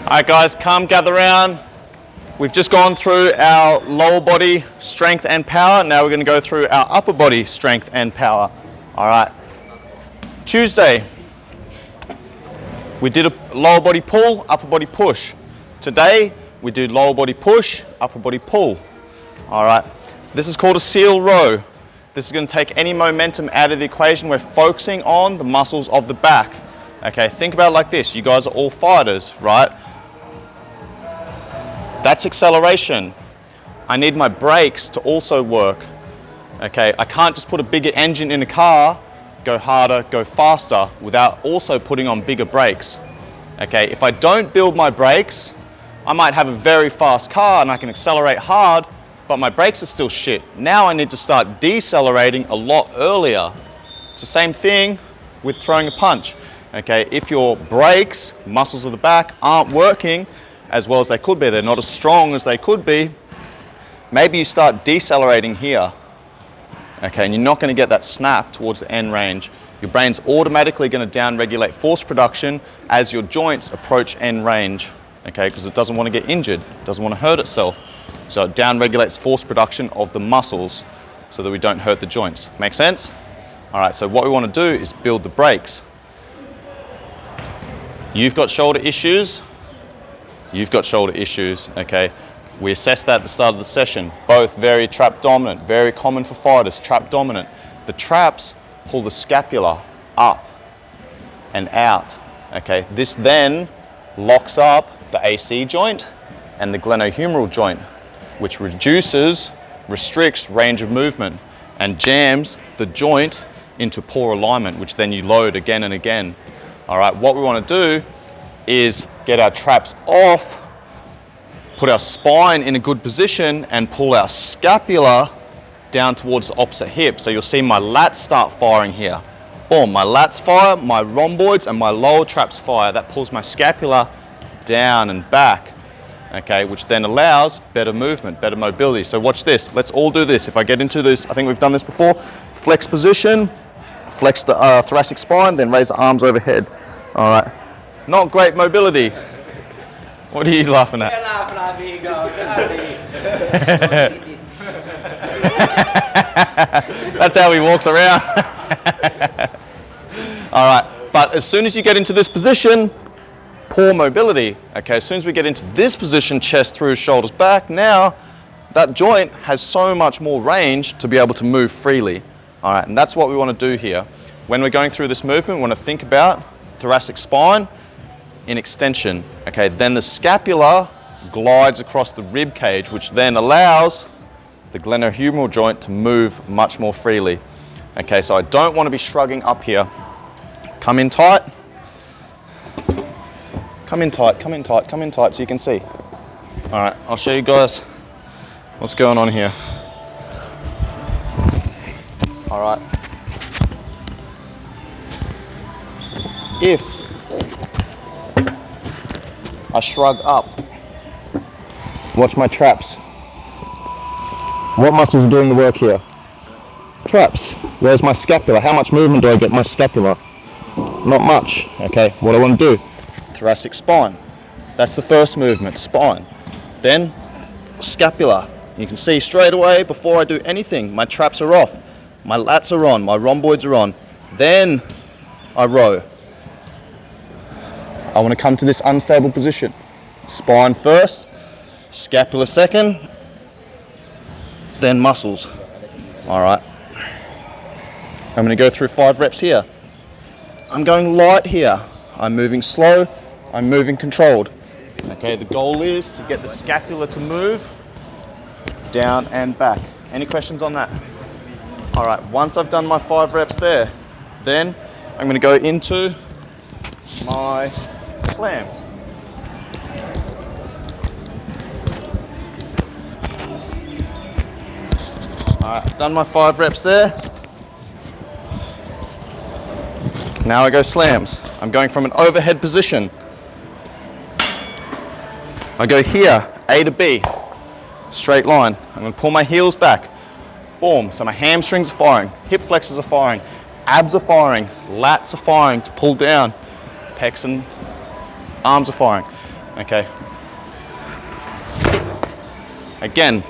Alright guys, come gather around. We've just gone through our lower body strength and power. Now we're going to go through our upper body strength and power. Alright. Tuesday, we did a lower body pull, upper body push. Today, we do lower body push, upper body pull. Alright. This is called a seal row. This is going to take any momentum out of the equation. We're focusing on the muscles of the back. Okay, think about it like this. You guys are all fighters, right? That's acceleration. I need my brakes to also work. Okay, I can't just put a bigger engine in a car, go harder, go faster, without also putting on bigger brakes. Okay, if I don't build my brakes, I might have a very fast car and I can accelerate hard, but my brakes are still shit. Now I need to start decelerating a lot earlier. It's the same thing with throwing a punch. Okay, if your brakes, muscles of the back, aren't working as well as they could be, they're not as strong as they could be, maybe you start decelerating here. Okay, and you're not going to get that snap towards the end range. Your brain's automatically going to down-regulate force production as your joints approach end range. Okay, because it doesn't want to get injured, it doesn't want to hurt itself. So it down-regulates force production of the muscles so that we don't hurt the joints. Make sense? All right, so what we want to do is build the brakes. You've got shoulder issues. You've got shoulder issues, okay? We assessed that at the start of the session. Both very trap dominant, very common for fighters, trap dominant. The traps pull the scapula up and out, okay? This then locks up the AC joint and the glenohumeral joint, which restricts range of movement and jams the joint into poor alignment, which then you load again and again. All right, what we want to do is get our traps off, put our spine in a good position and pull our scapula down towards the opposite hip. So you'll see my lats start firing here. Boom, my lats fire, my rhomboids and my lower traps fire. That pulls my scapula down and back, okay, which then allows better movement, better mobility. So watch this, let's all do this. If I get into this, I think we've done this before, flex position, flex the thoracic spine, then raise the arms overhead. All right. Not great mobility. What are you laughing at? That's how he walks around. All right, but as soon as you get into this position, poor mobility. Okay, as soon as we get into this position, chest through, shoulders back, now that joint has so much more range to be able to move freely. All right, and that's what we want to do here. When we're going through this movement, we want to think about thoracic spine in extension. Okay, then the scapula glides across the rib cage, which then allows the glenohumeral joint to move much more freely. Okay, so I don't want to be shrugging up here. Come in tight. Come in tight, come in tight, come in tight so you can see. All right, I'll show you guys what's going on here. All right. If I shrug up, watch my traps. What muscles are doing the work here? Traps. Where's my scapula? How much movement do I get my scapula? Not much. Okay, what I want to do? Thoracic spine. That's the first movement, spine. Then scapula. You can see straight away before I do anything, my traps are off. My lats are on, my rhomboids are on. Then I row. I want to come to this unstable position. Spine first, scapula second, then muscles. All right. I'm going to go through 5 reps here. I'm going light here. I'm moving slow, I'm moving controlled. Okay, the goal is to get the scapula to move down and back. Any questions on that? All right, once I've done my 5 reps there, then I'm going to go into my slams. All right, done my 5 reps there. Now I go slams. I'm going from an overhead position. I go here, A to B, straight line. I'm going to pull my heels back. Boom, so my hamstrings are firing, hip flexors are firing, abs are firing, lats are firing to pull down, pecs and arms are firing. okay? Again,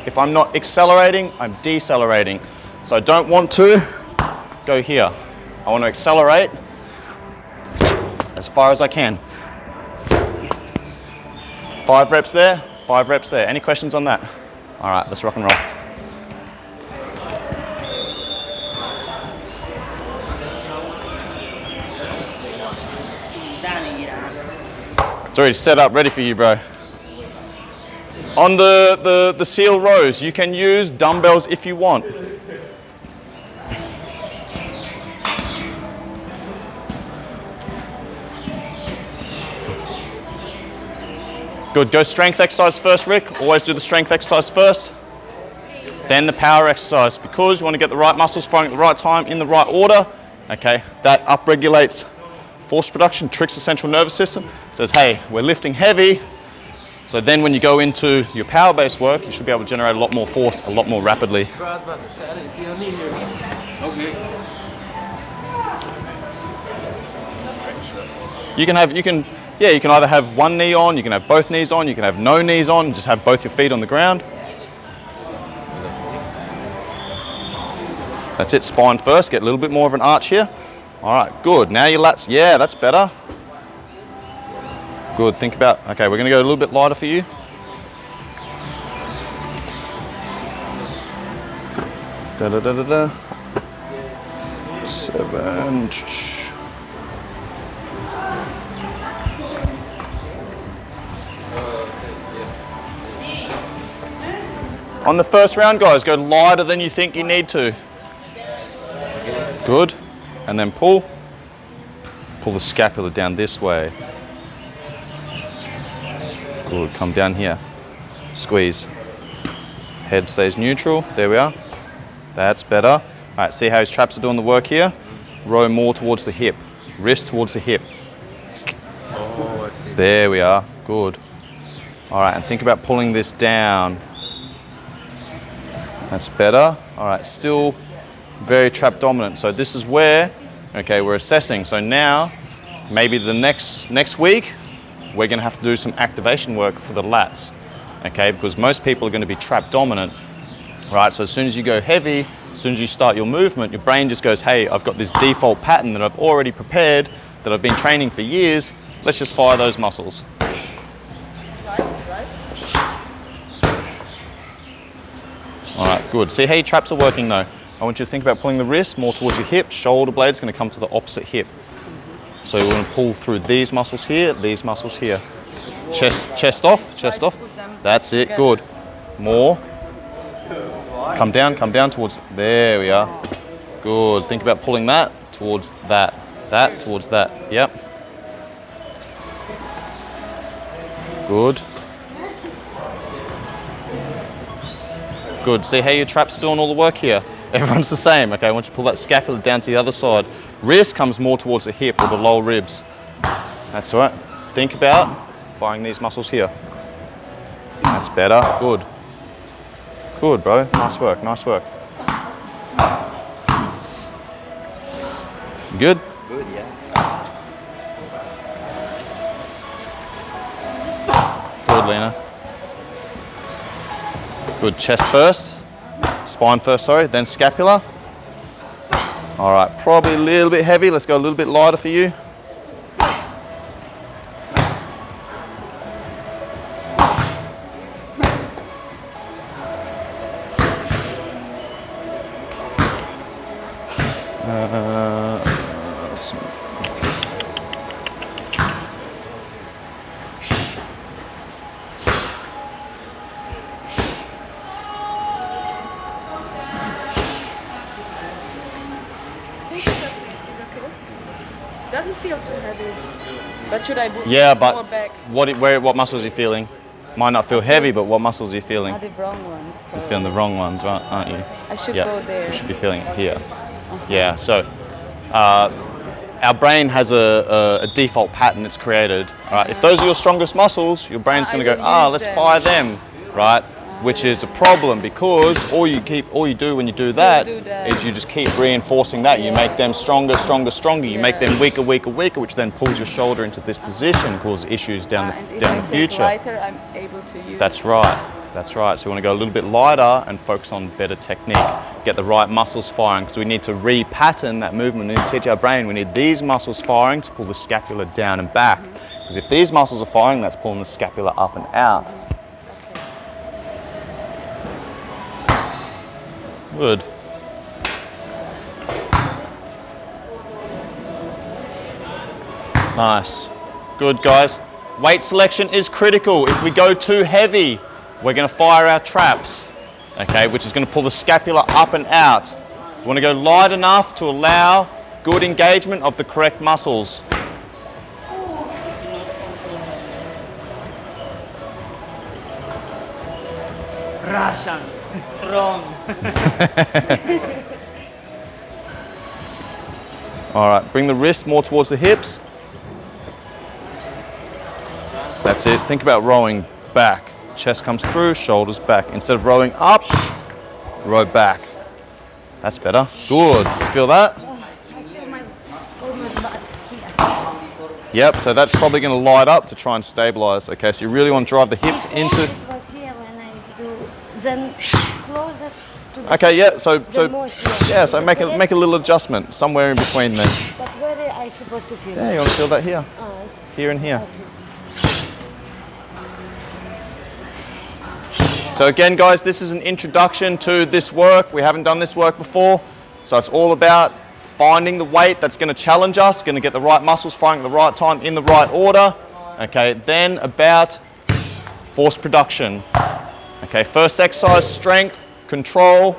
if I'm not accelerating, I'm decelerating. So I don't want to go here. I want to accelerate as far as I can. 5 reps there, 5 reps there. Any questions on that? All right, let's rock and roll. It's already set up, ready for you, bro. On the seal rows, you can use dumbbells if you want. Good, go strength exercise first, Rick. Always do the strength exercise first, then the power exercise, because you want to get the right muscles firing at the right time, in the right order, okay? That upregulates force production, tricks the central nervous system, says, hey, we're lifting heavy, so then when you go into your power-based work, you should be able to generate a lot more force, a lot more rapidly. You can either have one knee on, you can have both knees on, you can have no knees on, just have both your feet on the ground. That's it, spine first, get a little bit more of an arch here. All right, good, now your lats, yeah, that's better. Good, think about, okay, we're gonna go a little bit lighter for you. Da da da da da. 7. On the first round, guys, go lighter than you think you need to. Good. And then pull. Pull the scapula down this way. Good. Come down here. Squeeze. Head stays neutral. There we are. That's better. All right, see how his traps are doing the work here? Row more towards the hip. Wrist towards the hip. Oh, I see. There we are. Good. All right, and think about pulling this down. That's better. All right, still very trap dominant. So this is where, okay, we're assessing. So now, maybe the next week, we're gonna have to do some activation work for the lats, okay? Because most people are gonna be trap dominant, right? So as soon as you go heavy, as soon as you start your movement, your brain just goes, hey, I've got this default pattern that I've already prepared, that I've been training for years, let's just fire those muscles. All right, good. See how your traps are working though. I want you to think about pulling the wrist more towards your hip. Shoulder blade's going to come to the opposite hip. So you want to pull through these muscles here, these muscles here. Chest off, chest off. That's it, good. More. Come down towards, there we are. Good, think about pulling that towards that towards that, yep. Good. Good, see how your traps are doing all the work here? Everyone's the same, okay? I want you to pull that scapula down to the other side. Wrist comes more towards the hip or the lower ribs. That's all right. Think about firing these muscles here. That's better, good. Good, bro, nice work, nice work. Good? Good, yeah. Good, Lena. Good, chest first, spine first, sorry, then scapula. All right, probably a little bit heavy. Let's go a little bit lighter for you. Doesn't feel too heavy. But should I put Yeah, more but back? what muscles are you feeling? Might not feel heavy, but what muscles are you feeling? Are the wrong ones? You're feeling the wrong ones, right? Aren't you? I should Yeah, go there. you should be feeling it here. Yeah, so our brain has a default pattern it's created. All right, if those are your strongest muscles, your brain's going to go, I will use let's them. fire them, right? which is a problem because all you do when you do that is you just keep reinforcing that. You make them stronger, stronger, stronger. You make them weaker, weaker, weaker, which then pulls your shoulder into this position, causes issues down the future. Lighter, I'm able to use. That's right. That's right. So we want to go a little bit lighter and focus on better technique. Get the right muscles firing because we need to re-pattern that movement. We need to teach our brain we need these muscles firing to pull the scapula down and back. Because if these muscles are firing, that's pulling the scapula up and out. Good. Nice. Good, guys. Weight selection is critical. If we go too heavy, we're going to fire our traps, okay, which is going to pull the scapula up and out. You want to go light enough to allow good engagement of the correct muscles. Russian, strong. All right, bring the wrist more towards the hips. That's it. Think about rowing back. Chest comes through, shoulders back. Instead of rowing up, row back. That's better. Good. Feel that? Yep, so that's probably going to light up to try and stabilize. Okay, so you really want to drive the hips into... It was here when I do, then closer to the... Okay, yeah, so yeah, so make a little adjustment somewhere in between then. But where are I supposed to feel? Yeah, you want to feel that here. Oh, Here and here. So again, guys, this is an introduction to this work. We haven't done this work before. So it's all about finding the weight that's going to challenge us, going to get the right muscles firing at the right time in the right order. Okay, then about force production. Okay, first exercise, strength, control,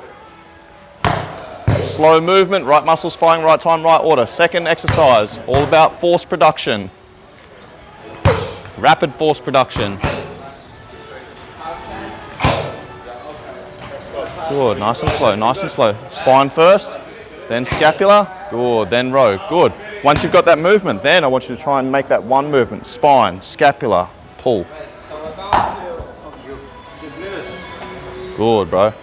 slow movement, right muscles firing, right time, right order. Second exercise, all about force production. Rapid force production. Good, nice and slow, nice and slow. Spine first, then scapula, good, then row, good. Once you've got that movement, then I want you to try and make that one movement. Spine, scapula, pull. Good, bro.